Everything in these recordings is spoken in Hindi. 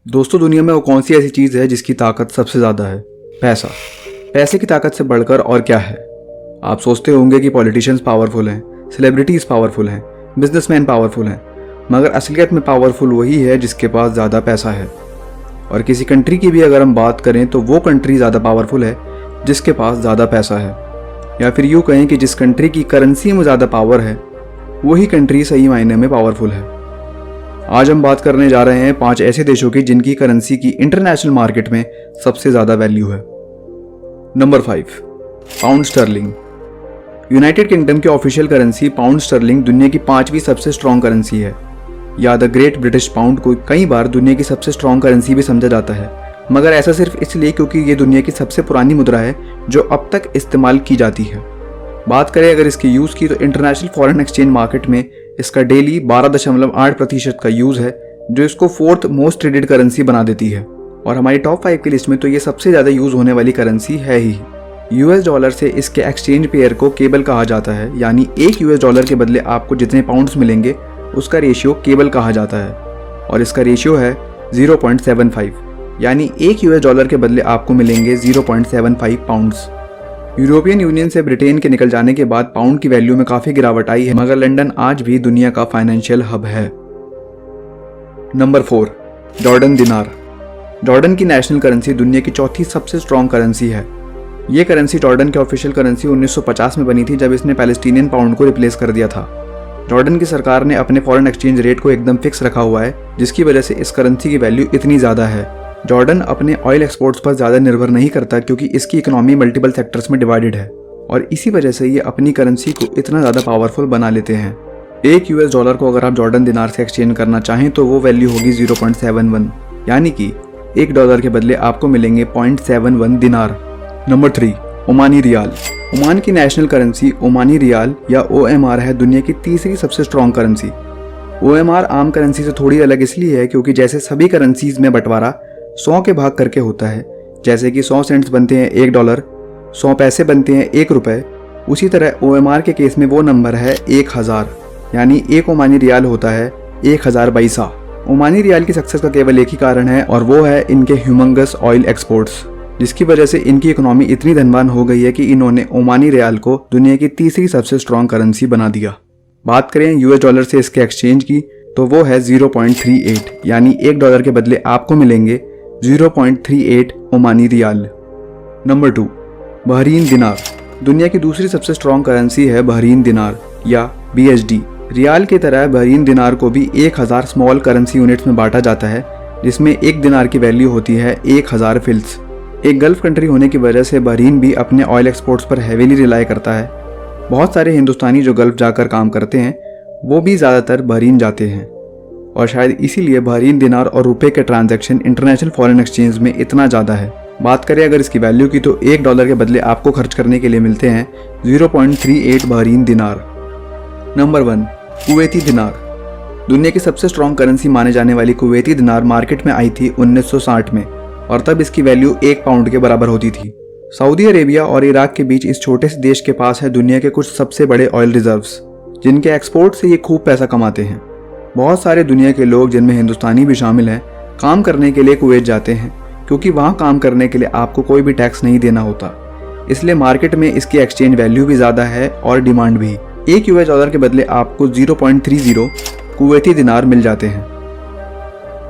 दोस्तों, दुनिया में वो कौन सी ऐसी चीज़ है जिसकी ताकत सबसे ज़्यादा है? पैसा। पैसे की ताकत से बढ़कर और क्या है? आप सोचते होंगे कि पॉलिटिशियंस पावरफुल हैं, सेलिब्रिटीज़ पावरफुल हैं, बिजनेसमैन पावरफुल हैं, मगर असलियत में पावरफुल वही है जिसके पास ज़्यादा पैसा है। और किसी कंट्री की भी अगर हम बात करें तो वो कंट्री ज़्यादा पावरफुल है जिसके पास ज़्यादा पैसा है, या फिर यूँ कहें कि जिस कंट्री की करेंसी में ज़्यादा पावर है वही कंट्री सही मायने में पावरफुल है। आज हम बात करने जा रहे हैं 5 ऐसे देशों की जिनकी करेंसी की इंटरनेशनल मार्केट में सबसे ज़्यादा वैल्यू है। Number 5, pound sterling. United kingdom की ऑफिशियल करेंसी पाउंड स्टर्लिंग दुनिया की 5वीं सबसे स्ट्रॉन्ग करेंसी है, या द ग्रेट ब्रिटिश पाउंड को कई बार दुनिया की सबसे स्ट्रॉन्ग करेंसी भी समझा जाता है, मगर ऐसा सिर्फ इसलिए क्योंकि ये दुनिया की सबसे पुरानी मुद्रा है जो अब तक इस्तेमाल की जाती है। बात करें अगर इसकी यूज़ की तो इंटरनेशनल फॉरेन एक्सचेंज मार्केट में इसका डेली 12.8% का यूज़ है, जो इसको 4th मोस्ट ट्रेडेड करेंसी बना देती है। और हमारी टॉप 5 की लिस्ट में तो ये सबसे ज़्यादा यूज़ होने वाली करेंसी है ही। US डॉलर से इसके एक्सचेंज पेयर को केबल कहा जाता है, यानी एक US डॉलर के बदले आपको जितने पाउंड्स मिलेंगे उसका रेशियो केबल कहा जाता है, और इसका रेशियो है 0.75, यानी एक US डॉलर के बदले आपको मिलेंगे 0.75 पाउंड्स। यूरोपियन यूनियन से ब्रिटेन के निकल जाने के बाद पाउंड की वैल्यू में काफ़ी गिरावट आई है, मगर लंदन आज भी दुनिया का फाइनेंशियल हब है। नंबर 4, जॉर्डन दिनार। जॉर्डन की नेशनल करेंसी दुनिया की 4थी सबसे स्ट्रॉन्ग करेंसी है। ये करेंसी जॉर्डन की ऑफिशियल करेंसी 1950 में बनी थी, जब इसने पैलेस्टीनियन पाउंड को रिप्लेस कर दिया था। जॉर्डन की सरकार ने अपने फॉरेन एक्सचेंज रेट को एकदम फिक्स रखा हुआ है, जिसकी वजह से इस करेंसी की वैल्यू इतनी ज़्यादा है। जॉर्डन अपने ऑयल एक्सपोर्ट्स पर ज़्यादा निर्भर नहीं करता क्योंकि इसकी इकोनॉमी मल्टीपल सेक्टर्स में डिवाइडेड है, और इसी वजह से ये अपनी करेंसी को इतना ज़्यादा पावरफुल बना लेते हैं। एक US डॉलर को अगर आप जॉर्डन दिनार से एक्सचेंज करना चाहें तो वो वैल्यू होगी 0.71, यानी कि एक डॉलर के बदले आपको मिलेंगे 0.71 दिनार। Number 3, Omani riyal. ओमान की नेशनल करेंसी ओमानी रियाल या OMR है दुनिया की तीसरी सबसे स्ट्रॉन्ग करेंसी। OMR आम करेंसी से थोड़ी अलग इसलिए है क्योंकि जैसे सभी करेंसीज में बंटवारा 100 के भाग करके होता है, जैसे कि 100 सेंट्स बनते हैं 1 डॉलर, 100 पैसे बनते हैं 1 रुपये, उसी तरह OMR के केस में वो नंबर है 1000, यानी एक ओमानी रियाल होता है 1000 पैसा। ओमानी रियाल की सक्सेस का केवल एक ही कारण है, और वो है इनके ह्यूमंगस ऑयल एक्सपोर्ट्स, जिसकी वजह से इनकी इकोनॉमी इतनी धनवान हो गई है कि इन्होंने ओमानी रियाल को दुनिया की तीसरी सबसे स्ट्रॉन्ग करेंसी बना दिया। बात करें US डॉलर से इसके एक्सचेंज की तो वो है 0.38, यानी एक डॉलर के बदले आपको मिलेंगे 0.38 ओमानी रियाल। नंबर 2, बहरीन दिनार। दुनिया की दूसरी सबसे स्ट्रॉन्ग करेंसी है बहरीन दिनार या BHD। रियाल की तरह बहरीन दिनार को भी 1000 स्मॉल करेंसी यूनिट्स में बांटा जाता है, जिसमें एक दिनार की वैल्यू होती है 1000 फिल्स। एक गल्फ कंट्री होने की वजह से बहरीन भी अपने ऑयल एक्सपोर्ट्स पर हैवीली रिलाई करता है। बहुत सारे हिंदुस्तानी जो गल्फ जाकर काम करते हैं वो भी ज़्यादातर बहरीन जाते हैं, और शायद इसीलिए बहरीन दिनार और रुपए के ट्रांजैक्शन इंटरनेशनल फॉरेन एक्सचेंज में इतना ज़्यादा है। बात करें अगर इसकी वैल्यू की तो एक डॉलर के बदले आपको खर्च करने के लिए मिलते हैं 0.38 बहरीन दिनार। नंबर 1, कुवैती दिनार। दुनिया की सबसे स्ट्रॉन्ग करेंसी माने जाने वाली कुवैती दिनार मार्केट में आई थी 1960 में, और तब इसकी वैल्यू 1 पाउंड के बराबर होती थी। सऊदी अरेबिया और इराक के बीच इस छोटे से देश के पास है दुनिया के कुछ सबसे बड़े ऑयल रिजर्व्स, जिनके एक्सपोर्ट से ये खूब पैसा कमाते हैं। बहुत सारे दुनिया के लोग, जिनमें हिंदुस्तानी भी शामिल हैं, काम करने के लिए कुवैत जाते हैं क्योंकि वहाँ काम करने के लिए आपको कोई भी टैक्स नहीं देना होता। इसलिए मार्केट में इसकी एक्सचेंज वैल्यू भी ज़्यादा है और डिमांड भी। एक US डॉलर के बदले आपको 0.30 कुवैती दिनार मिल जाते हैं।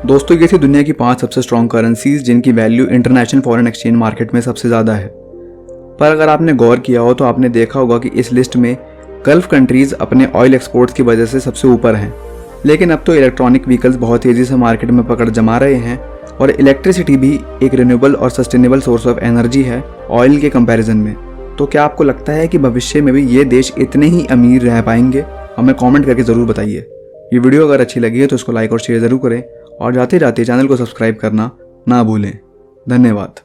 दोस्तों, ये थी दुनिया की 5 सबसे स्ट्रॉन्ग करेंसीज जिनकी value international foreign exchange market में सबसे ज़्यादा है। पर अगर आपने गौर किया हो तो आपने देखा होगा कि इस लिस्ट में गल्फ कंट्रीज़ अपने ऑयल एक्सपोर्ट्स की वजह से सबसे ऊपर हैं। लेकिन अब तो इलेक्ट्रॉनिक व्हीकल्स बहुत तेज़ी से मार्केट में पकड़ जमा रहे हैं, और इलेक्ट्रिसिटी भी एक रिन्यूएबल और सस्टेनेबल सोर्स ऑफ एनर्जी है ऑयल के कंपैरिजन में। तो क्या आपको लगता है कि भविष्य में भी ये देश इतने ही अमीर रह पाएंगे? हमें कमेंट करके ज़रूर बताइए। ये वीडियो अगर अच्छी लगी है तो इसको लाइक और शेयर ज़रूर करें, और जाते जाते चैनल को सब्सक्राइब करना ना भूलें। धन्यवाद।